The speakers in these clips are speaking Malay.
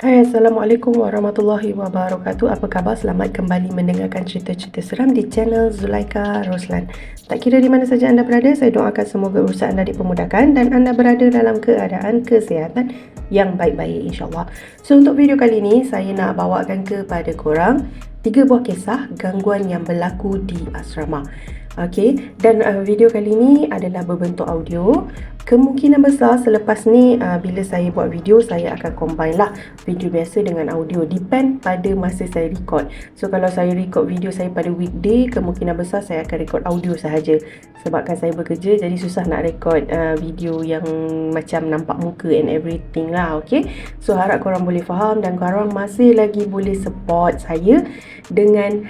Hai, Assalamualaikum warahmatullahi wabarakatuh. Apa khabar? Selamat kembali mendengarkan cerita-cerita seram di channel Zulaika Roslan. Tak kira di mana saja anda berada, saya doakan semoga urusan anda dipermudahkan dan anda berada dalam keadaan kesihatan yang baik-baik, insyaAllah. So, untuk video kali ini, saya nak bawakan kepada korang 3 buah kisah gangguan yang berlaku di asrama. Okey, dan video kali ini adalah berbentuk audio. Kemungkinan besar selepas ni bila saya buat video, saya akan combine lah video biasa dengan audio. Depend pada masa saya record. So kalau saya record video saya pada weekday, kemungkinan besar saya akan record audio sahaja. Sebabkan saya bekerja, jadi susah nak record video yang macam nampak muka and everything lah. Okay, so harap korang boleh faham dan korang masih lagi boleh support saya dengan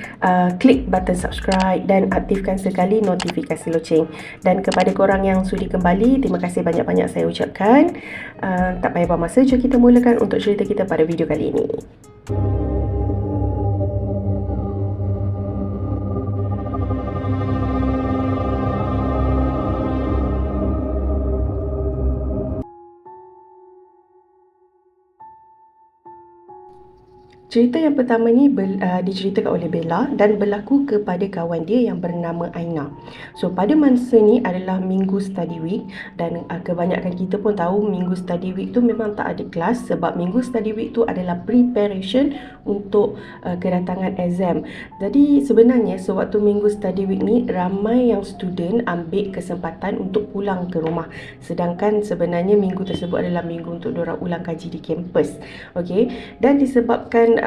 klik button subscribe dan aktifkan sekali notifikasi loceng. Dan kepada korang yang sudi kembali, terima kasih banyak-banyak saya ucapkan. Tak payah buang masa, jom kita mulakan untuk cerita kita pada video kali ini. Cerita yang pertama ni diceritakan oleh Bella dan berlaku kepada kawan dia yang bernama Aina. So pada masa ni adalah minggu study week dan kebanyakan kita pun tahu minggu study week tu memang tak ada kelas sebab minggu study week tu adalah preparation untuk kedatangan exam. Jadi sebenarnya sewaktu minggu study week ni ramai yang student ambil kesempatan untuk pulang ke rumah. Sedangkan sebenarnya minggu tersebut adalah minggu untuk diorang ulang kaji di kampus. Okey, dan disebabkan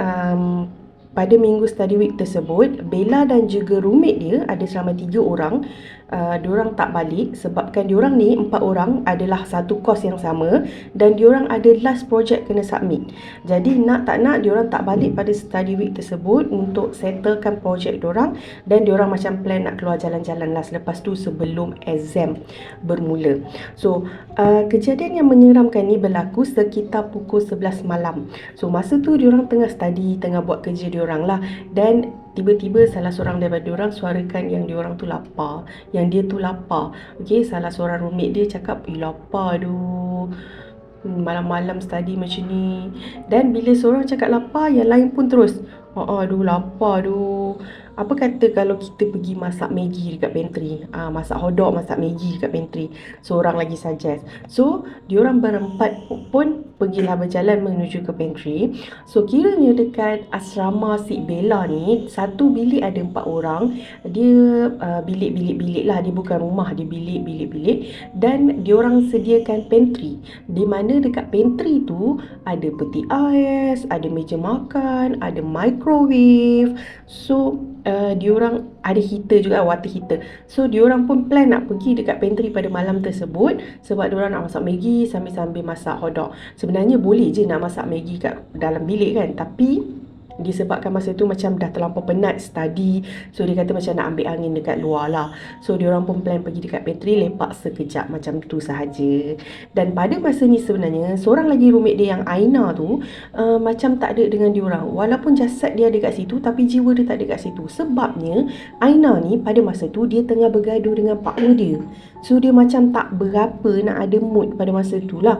pada minggu study week tersebut, Bella dan juga roommate dia ada selama 3 orang. Diorang tak balik sebabkan diorang ni 4 orang adalah satu course yang sama dan diorang ada last project kena submit. Jadi nak tak nak diorang tak balik pada study week tersebut untuk settlekan project diorang dan diorang macam plan nak keluar jalan-jalan lah selepas tu sebelum exam bermula. So kejadian yang menyeramkan ni berlaku sekitar pukul 11 malam. So masa tu diorang tengah study, tengah buat kerja diorang lah, dan tiba-tiba salah seorang daripada diorang suarakan yang diorang tu lapar, yang dia tu lapar. Okey, salah seorang roommate dia cakap, lapar aduh, malam-malam study macam ni. Dan bila seorang cakap lapar, yang lain pun terus, aduh lapar aduh. Apa kata kalau kita pergi masak Maggi dekat pantry, masak hotdog, masak Maggi dekat pantry. Seorang lagi suggest. So diorang berempat pun pergilah berjalan menuju ke pantry. So kiranya dekat asrama si Bella ni, satu bilik ada 4 orang. Dia bilik-bilik lah, dia bukan rumah, dia bilik-bilik. Dan diorang sediakan pantry, di mana dekat pantry tu ada peti ais, ada meja makan, ada microwave. So diorang ada heater juga, water heater. So diorang pun plan nak pergi dekat pantry pada malam tersebut sebab diorang nak masak Maggi sambil-sambil masak hotdog. Sebenarnya boleh je nak masak Maggi kat dalam bilik kan, tapi disebabkan masa tu macam dah terlampau penat study, so dia kata macam nak ambil angin dekat luar lah. So diorang pun plan pergi dekat pantry, lepak sekejap macam tu sahaja. Dan pada masa ni sebenarnya seorang lagi roommate dia yang Aina tu macam tak ada dengan diorang. Walaupun jasad dia ada kat situ, tapi jiwa dia tak ada kat situ. Sebabnya Aina ni pada masa tu dia tengah bergaduh dengan partner dia. So dia macam tak berapa nak ada mood pada masa tu lah.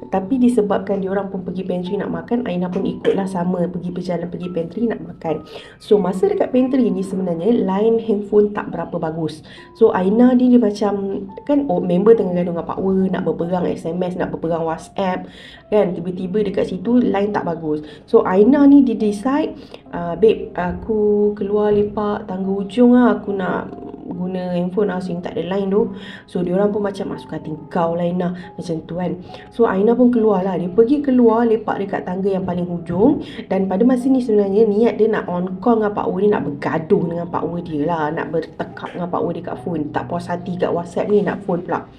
Tapi disebabkan diorang pun pergi pantry nak makan, Aina pun ikutlah sama, pergi berjalan pergi pantry nak makan. So masa dekat pantry ni sebenarnya line handphone tak berapa bagus. So Aina dia macam kan, member tengah gaduh dengan partner, nak berperang SMS, nak berperang WhatsApp kan, tiba-tiba dekat situ line tak bagus. So Aina ni dia decide, babe aku keluar lepak tangga ujung lah, aku nak guna handphone asing tak ada line tu. So diorang pun macam suka hati kau lah Aina, macam tu kan. So Aina pun keluar lah, dia pergi keluar lepak dekat tangga yang paling hujung. Dan pada masa ni sebenarnya niat dia nak on call dengan Pak Wu, dia nak bergaduh dengan Pak Wu dia lah, nak bertekak dengan Pak Wu dekat phone. Tak puas hati kat WhatsApp ni, nak phone pula.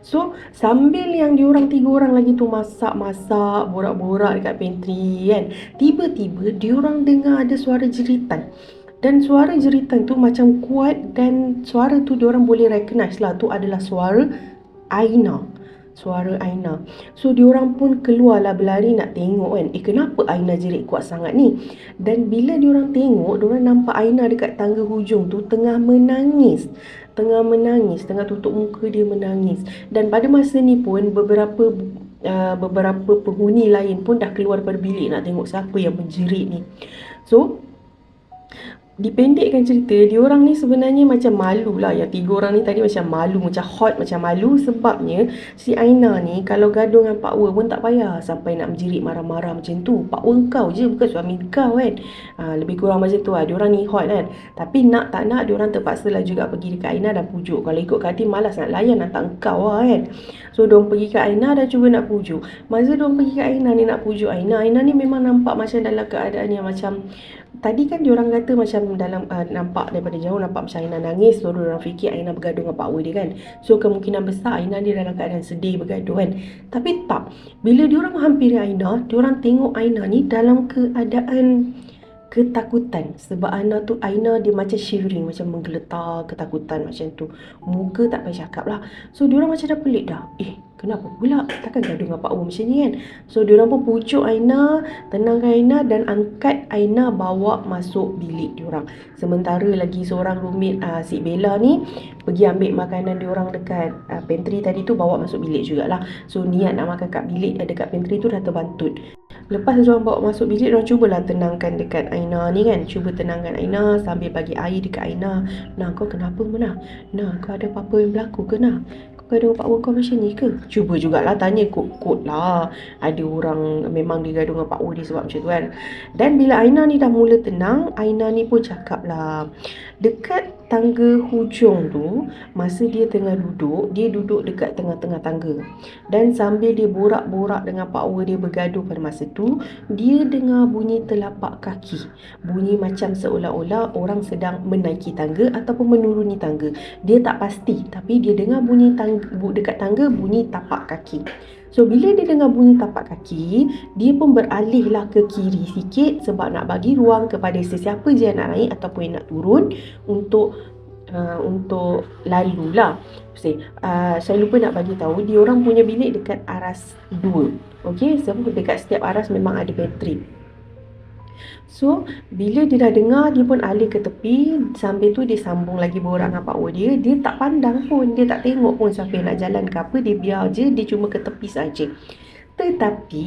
So sambil yang diorang 3 orang lagi tu masak-masak, borak-borak dekat pantry kan, tiba-tiba diorang dengar ada suara jeritan. Dan suara jeritan tu macam kuat, dan suara tu diorang boleh recognize lah tu adalah suara Aina. Suara Aina. So diorang pun keluarlah berlari nak tengok kan, kenapa Aina jerit kuat sangat ni. Dan bila diorang tengok, diorang nampak Aina dekat tangga hujung tu tengah menangis, tengah tutup muka dia menangis. Dan pada masa ni pun beberapa beberapa penghuni lain pun dah keluar daripada bilik nak tengok siapa yang menjerit ni. So dipendekkan cerita, diorang ni sebenarnya macam malu lah. Yang 3 orang ni tadi macam malu, macam hot, macam malu. Sebabnya si Aina ni kalau gaduh dengan Pak Wer pun tak payah sampai nak menjerit marah-marah macam tu. Pak Wer kau je, bukan suami kau kan. Lebih kurang macam tu lah. Diorang ni hot kan. Tapi nak tak nak, diorang terpaksa lah juga pergi dekat Aina dan pujuk. Kalau ikut hati malas nak layan, nak tak kau lah kan. So diorang pergi ke Aina dan cuba nak pujuk. Masa diorang pergi ke Aina ni nak pujuk Aina ni memang nampak macam dalam keadaan yang macam, tadi kan diorang kata macam dalam nampak daripada jauh nampak macam Aina nangis. So diorang fikir Aina bergaduh dengan Pak Wer dia kan. So kemungkinan besar Aina ni dalam keadaan sedih bergaduh kan. Tapi tak, bila diorang menghampiri Aina, diorang tengok Aina ni dalam keadaan ketakutan. Sebab Aina dia macam shivering, macam menggeletar ketakutan macam tu. Muka tak payah cakap lah. So diorang macam dah pelik dah. Kenapa pula? Takkan gaduh dengan Pak Wer macam ni kan. So diorang pun pucuk Aina, tenangkan Aina dan angkat Aina bawa masuk bilik diorang. Sementara lagi seorang roommate si Bella ni pergi ambil makanan diorang dekat pantry tadi tu, bawa masuk bilik jugalah. So niat nak makan kat bilik dekat pantry tu dah terbantut. Lepas diorang bawa masuk bilik, diorang cubalah tenangkan dekat Aina ni kan. Cuba tenangkan Aina sambil bagi air dekat Aina. Nah, kau kenapa Mona? Nah, kau ada apa-apa yang berlaku ke nah? Kau gaduh dengan Pak Wer kau macam ni ke? Cuba jugalah tanya kod-kod lah. Ada orang memang dia gaduh dengan Pak Wer dia sebab macam tu kan. Dan bila Aina ni dah mula tenang, Aina ni pun cakap lah. Dekat tangga hujung tu, masa dia tengah duduk, dia duduk dekat tengah-tengah tangga. Dan sambil dia borak-borak dengan Pak Wer dia bergaduh pada masa tu, dia dengar bunyi telapak kaki. Bunyi macam seolah-olah orang sedang menaiki tangga ataupun menuruni tangga. Dia tak pasti, tapi dia dengar bunyi dekat tangga, bunyi tapak kaki. So bila dia dengar bunyi tapak kaki, dia pun beralih lah ke kiri sikit sebab nak bagi ruang kepada sesiapa je yang nak naik ataupun yang nak turun untuk lalu lah. Saya lupa nak bagi tahu, dia orang punya bilik dekat aras 2. Okey, sebab dekat setiap aras memang ada bateri. So bila dia dah dengar, dia pun alih ke tepi. Sambil tu dia sambung lagi borak dengan Pak Wer dia. Dia tak pandang pun, dia tak tengok pun siapa yang nak jalan ke apa. Dia biar je, dia cuma ke tepi saja. Tetapi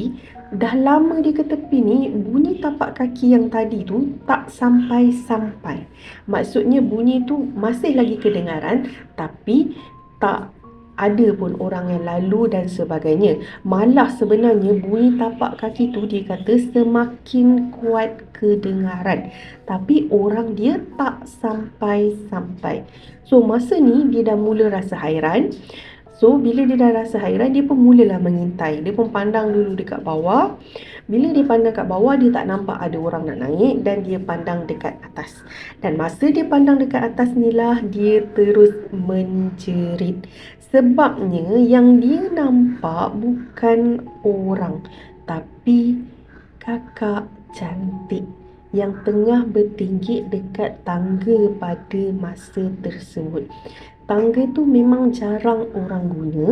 dah lama dia ke tepi ni, bunyi tapak kaki yang tadi tu tak sampai-sampai. Maksudnya bunyi tu masih lagi kedengaran, tapi tak ada pun orang yang lalu dan sebagainya. Malah sebenarnya bunyi tapak kaki tu dia kata semakin kuat kedengaran, tapi orang dia tak sampai-sampai. So masa ni dia dah mula rasa hairan. So bila dia dah rasa hairan, dia pun mulalah mengintai. Dia pun pandang dulu dekat bawah. Bila dia pandang kat bawah, dia tak nampak ada orang nak naik dan dia pandang dekat atas. Dan masa dia pandang dekat atas ni lah, dia terus menjerit. Sebabnya yang dia nampak bukan orang, tapi kakak cantik yang tengah bertinggi dekat tangga pada masa tersebut. Tangga tu memang jarang orang guna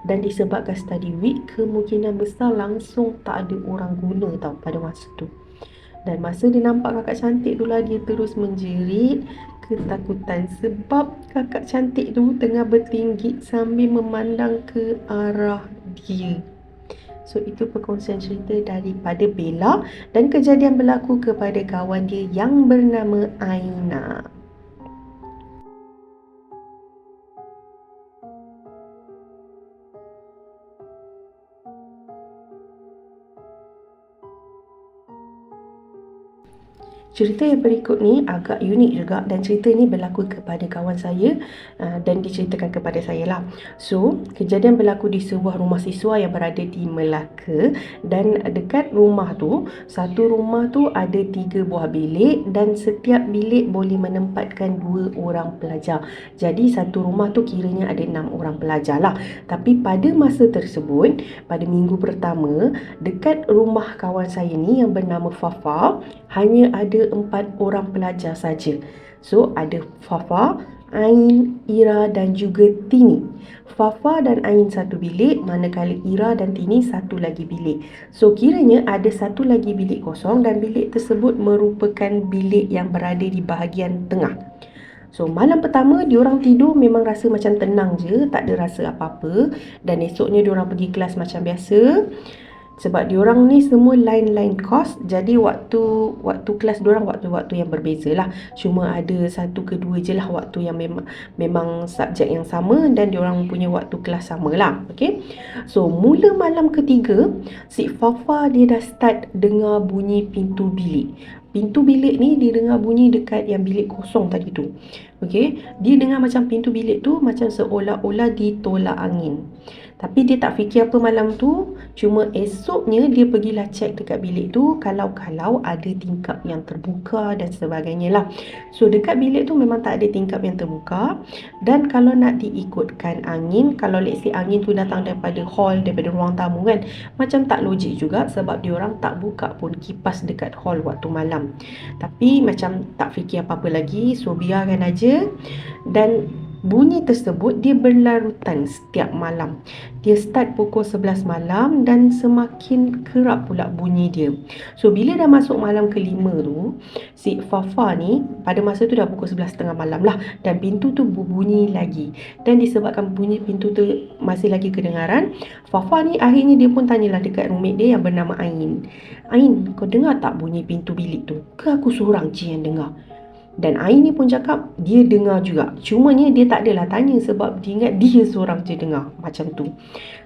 dan disebabkan study week, kemungkinan besar langsung tak ada orang guna tau pada masa tu. Dan masa dia nampak kakak cantik tu lah, dia terus menjerit ketakutan sebab kakak cantik tu tengah bertinggi sambil memandang ke arah dia. So itu perkongsian cerita daripada Bella dan kejadian berlaku kepada kawan dia yang bernama Aina. Cerita yang berikut ni agak unik juga dan cerita ni berlaku kepada kawan saya dan diceritakan kepada saya lah. So, kejadian berlaku di sebuah rumah siswa yang berada di Melaka dan dekat rumah tu, satu rumah tu ada 3 buah bilik dan setiap bilik boleh menempatkan 2 orang pelajar. Jadi, satu rumah tu kiranya ada 6 orang pelajar lah. Tapi pada masa tersebut, pada minggu pertama, dekat rumah kawan saya ni yang bernama Fafa, hanya ada 4 orang pelajar saja. So ada Fafa, Ain, Ira dan juga Tini. Fafa dan Ain satu bilik, manakala Ira dan Tini satu lagi bilik. So kiranya ada satu lagi bilik kosong dan bilik tersebut merupakan bilik yang berada di bahagian tengah. So malam pertama diorang tidur memang rasa macam tenang je, tak ada rasa apa-apa. Dan esoknya diorang pergi kelas macam biasa. Sebab diorang ni semua lain-lain kos, jadi waktu kelas diorang waktu-waktu yang berbeza lah. Cuma ada satu ke dua je lah waktu yang memang subjek yang sama, dan diorang punya waktu kelas sama lah. Okay. So mula malam ketiga, si Fafa dia dah start dengar bunyi pintu bilik. Pintu bilik ni dia dengar bunyi dekat yang bilik kosong tadi tu. Okay. Dia dengar macam pintu bilik tu macam seolah-olah ditolak angin. Tapi dia tak fikir apa malam tu. Cuma esoknya dia pergilah cek dekat bilik tu kalau ada tingkap yang terbuka dan sebagainya lah. So dekat bilik tu memang tak ada tingkap yang terbuka. Dan kalau nak diikutkan angin, kalau let's say angin tu datang daripada hall, daripada ruang tamu kan, macam tak logik juga sebab diorang tak buka pun kipas dekat hall waktu malam. Tapi macam tak fikir apa-apa lagi, so biarkan aja. Dan bunyi tersebut dia berlarutan setiap malam. Dia start pukul 11 malam dan semakin kerap pula bunyi dia. So bila dah masuk malam kelima tu, si Fafa ni pada masa tu dah pukul 11.30 malam lah, dan pintu tu berbunyi lagi. Dan disebabkan bunyi pintu tu masih lagi kedengaran, Fafa ni akhirnya dia pun tanyalah dekat roommate dia yang bernama Ain. Ain, kau dengar tak bunyi pintu bilik tu? Ke aku seorang je yang dengar? Dan Ain ni pun cakap dia dengar juga. Cumanya dia tak adalah tanya sebab dia ingat dia seorang je dengar macam tu.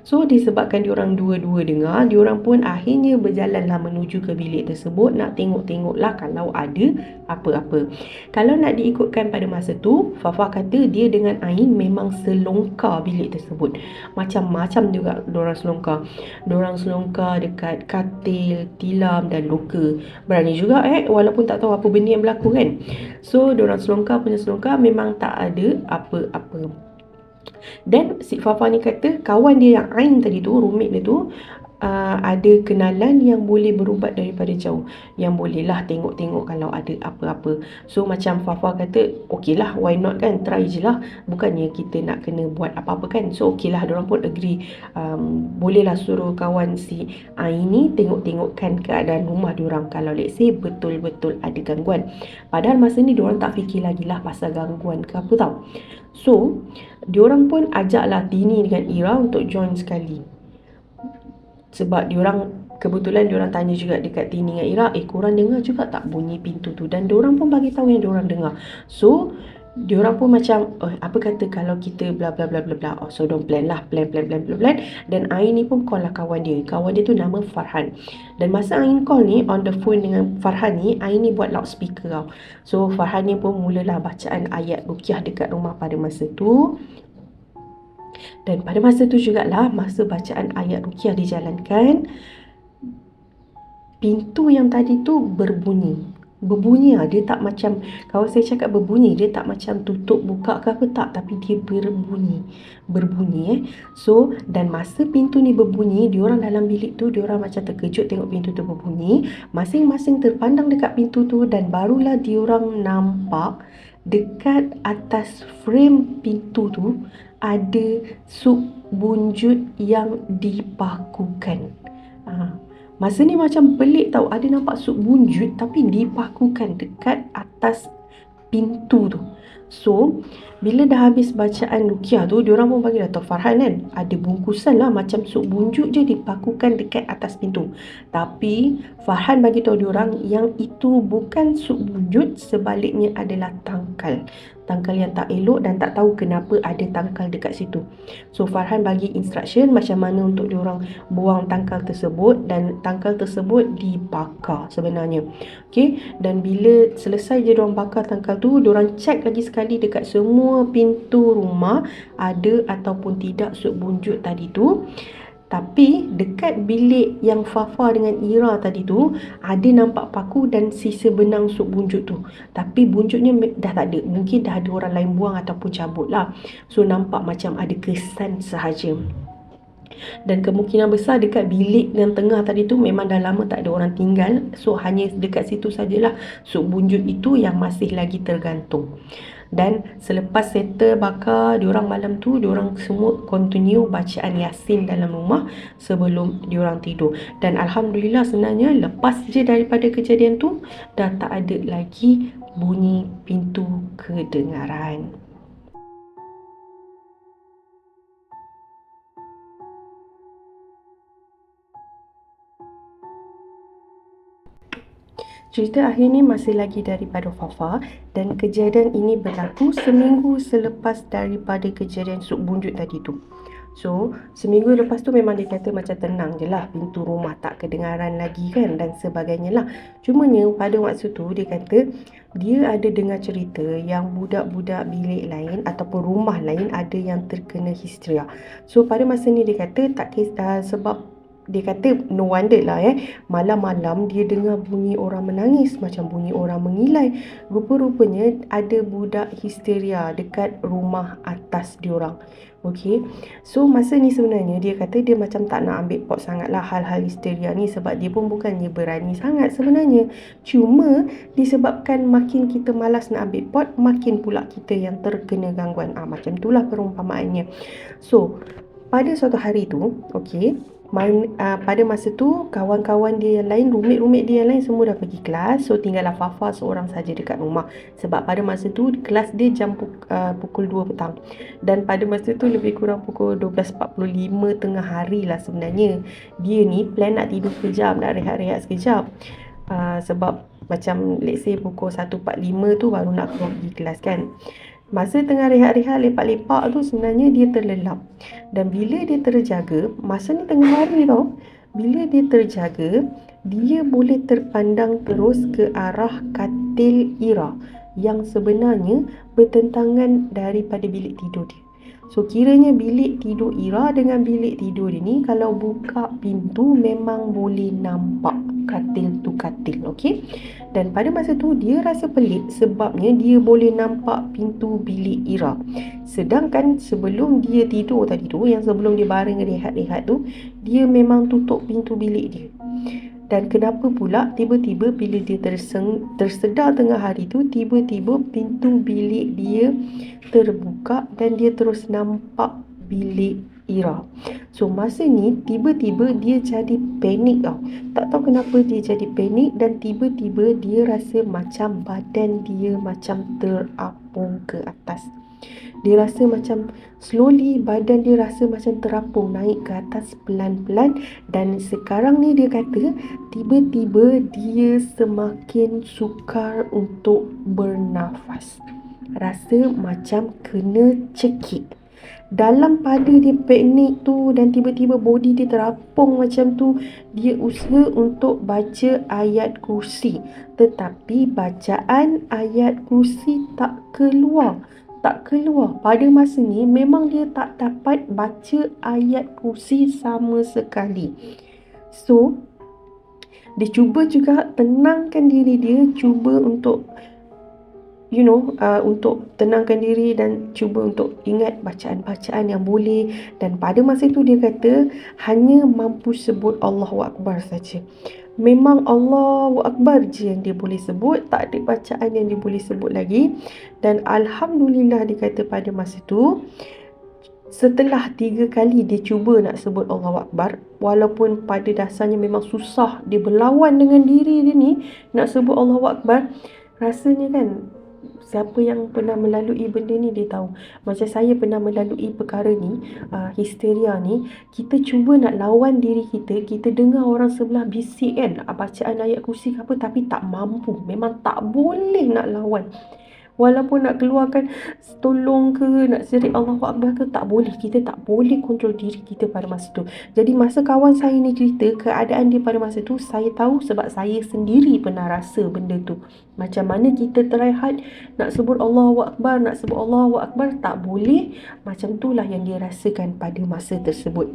So disebabkan diorang dua-dua dengar, diorang pun akhirnya berjalanlah menuju ke bilik tersebut nak tengok-tengoklah kalau ada apa-apa. Kalau nak diikutkan pada masa tu, Fafa kata dia dengan Ain memang selongkar bilik tersebut. Macam-macam juga diorang selongkar. Diorang selongkar dekat katil, tilam dan loker. Berani juga walaupun tak tahu apa benda yang berlaku kan. So diorang selongkar memang tak ada apa-apa. Dan si Fafa ni kata kawan dia yang Ain tadi tu, roommate dia tu, ada kenalan yang boleh berubat daripada jauh, yang bolehlah tengok-tengok kalau ada apa-apa. So macam Fafa kata okey lah, why not kan, try je lah, bukannya kita nak kena buat apa-apa kan. So okey lah, diorang pun agree, bolehlah suruh kawan si Ain ni tengok-tengokkan keadaan rumah diorang kalau let's say betul-betul ada gangguan. Padahal masa ni diorang tak fikir lagi lah pasal gangguan ke apa tau. So diorang pun ajaklah Tini dengan Ira untuk join sekali. Sebab kebetulan diorang tanya juga dekat Tini dengan Ira, korang dengar juga tak bunyi pintu tu? Dan diorang pun bagi tahu yang diorang dengar. So diorang pun macam apa kata kalau kita bla bla bla bla bla. So diorang plan. Dan Ain ni pun call lah kawan dia tu nama Farhan. Dan masa Ain call ni on the phone dengan Farhan ni, Ain ni buat loudspeaker tau. So Farhan ni pun mulalah bacaan ayat ruqyah dekat rumah pada masa tu. Dan pada masa tu jugalah, masa bacaan ayat ruqyah dijalankan, pintu yang tadi tu berbunyi lah. Dia tak macam, kalau saya cakap berbunyi, dia tak macam tutup buka ke apa, tak, tapi dia berbunyi. So dan masa pintu ni berbunyi, diorang dalam bilik tu diorang macam terkejut tengok pintu tu berbunyi. Masing-masing terpandang dekat pintu tu, dan barulah diorang nampak dekat atas frame pintu tu ada sup bunjut yang dipakukan. Masa ni macam pelik tau, ada nampak sup bunjut tapi dipakukan dekat atas pintu tu. So bila dah habis bacaan ruqyah tu, diorang pun bagi dah tahu Farhan kan, ada bungkusan lah macam sup bunjut je dipakukan dekat atas pintu. Tapi Farhan bagi tahu diorang yang itu bukan sup bunjut, sebaliknya adalah tangkal yang tak elok, dan tak tahu kenapa ada tangkal dekat situ. So Farhan bagi instruction macam mana untuk diorang buang tangkal tersebut, dan tangkal tersebut dibakar sebenarnya. Okay, dan bila selesai je diorang bakar tangkal tu, diorang check lagi sekali dekat semua pintu rumah ada ataupun tidak sup bunjut tadi tu. Tapi dekat bilik yang Fafa dengan Ira tadi tu, ada nampak paku dan sisa benang sup bunjut tu. Tapi bunjutnya dah tak ada. Mungkin dah ada orang lain buang ataupun cabut lah. So nampak macam ada kesan sahaja. Dan kemungkinan besar dekat bilik yang tengah tadi tu memang dah lama tak ada orang tinggal. So hanya dekat situ sajalah sup bunjut itu yang masih lagi tergantung. Dan selepas settle bakar, diorang malam tu diorang semua continue bacaan Yasin dalam rumah sebelum diorang tidur. Dan Alhamdulillah sebenarnya lepas je daripada kejadian tu, dah tak ada lagi bunyi pintu kedengaran. Cerita akhir ni masih lagi daripada Fafa dan kejadian ini berlaku seminggu selepas daripada kejadian Suk Bunjut tadi tu. So, seminggu lepas tu memang dia kata macam tenang je lah, pintu rumah tak kedengaran lagi kan dan sebagainya lah. Cumanya pada waktu tu dia kata dia ada dengar cerita yang budak-budak bilik lain ataupun rumah lain ada yang terkena histeria. So, pada masa ni dia kata sebab dia kata no wonder lah malam-malam dia dengar bunyi orang menangis, macam bunyi orang mengilai. Rupa-rupanya ada budak histeria dekat rumah atas diorang. Okay, so masa ni sebenarnya dia kata dia macam tak nak ambil pot sangat lah hal-hal histeria ni sebab dia pun bukannya berani sangat sebenarnya. Cuma disebabkan makin kita malas nak ambil pot, makin pula kita yang terkena gangguan. Macam itulah perumpamaannya. So, pada suatu hari tu, okay, pada masa tu kawan-kawan dia yang lain, roommate dia yang lain semua dah pergi kelas. So tinggallah Fafa seorang saja dekat rumah. Sebab pada masa tu kelas dia jam pukul 2 petang. Dan pada masa tu lebih kurang pukul 12.45 tengah hari lah sebenarnya. Dia ni plan nak tidur sekejap, nak rehat-rehat sekejap. Sebab macam let's say pukul 1.45 tu baru nak keluar pergi kelas kan. Masa tengah rehat-rehat, lepak-lepak tu sebenarnya dia terlelap. Dan bila dia terjaga, masa ni tengah hari tau, bila dia terjaga, dia boleh terpandang terus ke arah katil Ira yang sebenarnya bertentangan daripada bilik tidur dia. So kiranya bilik tidur Ira dengan bilik tidur dia ni kalau buka pintu memang boleh nampak katil tu katil, okey? Dan pada masa tu dia rasa pelik sebabnya dia boleh nampak pintu bilik Ira. Sedangkan sebelum dia tidur tadi tu, yang sebelum dia baring rehat-rehat tu, dia memang tutup pintu bilik dia. Dan kenapa pula tiba-tiba bila dia tersedar tengah hari tu, tiba-tiba pintu bilik dia terbuka dan dia terus nampak bilik Ira. So masa ni tiba-tiba dia jadi panik tau. Tak tahu kenapa dia jadi panik dan tiba-tiba dia rasa macam badan dia macam terapung ke atas. Dia rasa macam slowly badan dia rasa macam terapung naik ke atas pelan-pelan. Dan sekarang ni dia kata tiba-tiba dia semakin sukar untuk bernafas. Rasa macam kena cekik. Dalam pada dia panik tu dan tiba-tiba body dia terapung macam tu, dia usaha untuk baca ayat kursi. Tetapi bacaan ayat kursi tak keluar. Pada masa ni memang dia tak dapat baca ayat kursi sama sekali. So, dia cuba juga tenangkan diri dia, cuba untuk untuk tenangkan diri dan cuba untuk ingat bacaan-bacaan yang boleh. Dan pada masa itu dia kata hanya mampu sebut Allahu Akbar saja. Memang Allahu Akbar je yang dia boleh sebut, tak ada bacaan yang dia boleh sebut lagi. Dan Alhamdulillah dia kata pada masa itu, setelah 3 kali dia cuba nak sebut Allahu Akbar, walaupun pada dasarnya memang susah, dia berlawan dengan diri dia ni nak sebut Allahu Akbar. Rasanya kan, siapa yang pernah melalui benda ni dia tahu. Macam saya pernah melalui perkara ni, histeria ni. Kita cuba nak lawan diri kita, kita dengar orang sebelah bisik kan, bacaan ayat kursi ke apa, tapi tak mampu. Memang tak boleh nak lawan. Walaupun nak keluarkan tolong ke, nak serik Allahu Akbar ke, tak boleh. Kita tak boleh kontrol diri kita pada masa tu. Jadi masa kawan saya ni cerita keadaan dia pada masa tu, saya tahu sebab saya sendiri pernah rasa benda tu. Macam mana kita terrehat, nak sebut Allahu Akbar, nak sebut Allahu Akbar, tak boleh. Macam itulah yang dia rasakan pada masa tersebut.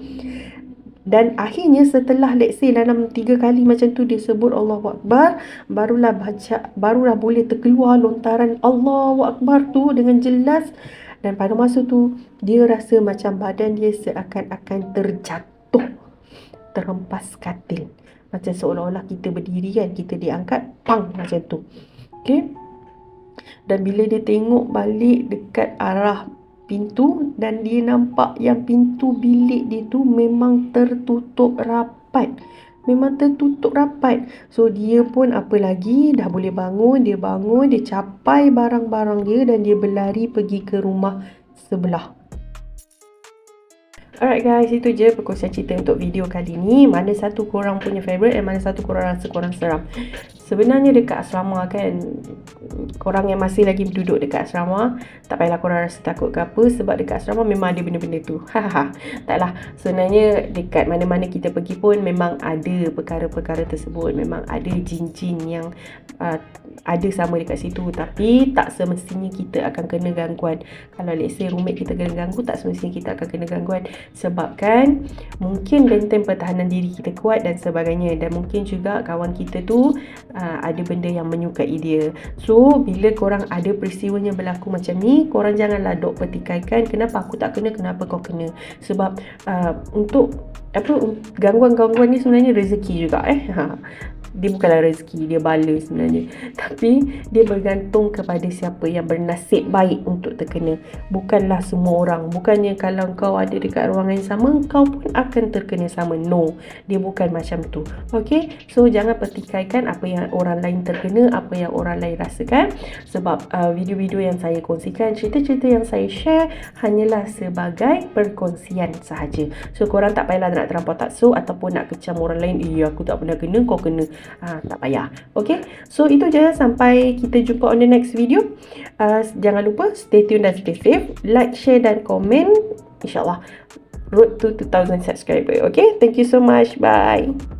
Dan akhirnya setelah let's say dalam 3 kali macam tu dia sebut Allahu Akbar, barulah boleh terkeluar lontaran Allahu Akbar tu dengan jelas. Dan pada masa tu dia rasa macam badan dia seakan-akan terjatuh, terhempas katil. Macam seolah-olah kita berdiri kan, kita diangkat, pang macam tu. Okay. Dan bila dia tengok balik dekat arah pintu dan dia nampak yang pintu bilik dia tu memang tertutup rapat. memang tertutup rapat. So dia pun apa lagi, dah boleh bangun, dia capai barang-barang dia dan dia berlari pergi ke rumah sebelah. Alright guys, itu je perkongsian cerita untuk video kali ni. Mana satu korang punya favourite dan mana satu korang rasa korang seram. Sebenarnya dekat asrama kan, korang yang masih lagi duduk dekat asrama, tak payahlah korang rasa takut ke apa, sebab dekat asrama memang ada benda-benda tu. Hahaha. Taklah, sebenarnya dekat mana-mana kita pergi pun memang ada perkara-perkara tersebut. Memang ada jin-jin yang ada sama dekat situ. Tapi tak semestinya kita akan kena gangguan. Kalau let's say roommate kita kena ganggu, tak semestinya kita akan kena gangguan. Sebabkan mungkin benteng pertahanan diri kita kuat dan sebagainya. Dan mungkin juga kawan kita tu ada benda yang menyukai dia. So bila korang ada peristiwanya berlaku macam ni, korang janganlah dok pertikaikan, kenapa aku tak kena, kenapa kau kena. Sebab untuk gangguan-gangguan ni sebenarnya rezeki juga dia bukanlah rezeki, dia bala sebenarnya. Tapi dia bergantung kepada siapa yang bernasib baik untuk terkena. Bukanlah semua orang. Bukannya kalau kau ada dekat ruangan yang sama, kau pun akan terkena sama. No, dia bukan macam tu. Okay, so jangan pertikaikan apa yang orang lain terkena, apa yang orang lain rasakan. Sebab video-video yang saya kongsikan, cerita-cerita yang saya share hanyalah sebagai perkongsian sahaja. So korang tak payahlah nak terlampau taksub ataupun nak kecam orang lain. Aku tak pernah kena, kau kena. Tak payah. Okay, so itu je. Sampai kita jumpa on the next video. Jangan lupa stay tune dan stay safe. Like, share dan komen. InsyaAllah road to 2000 subscriber. Okay, thank you so much. Bye.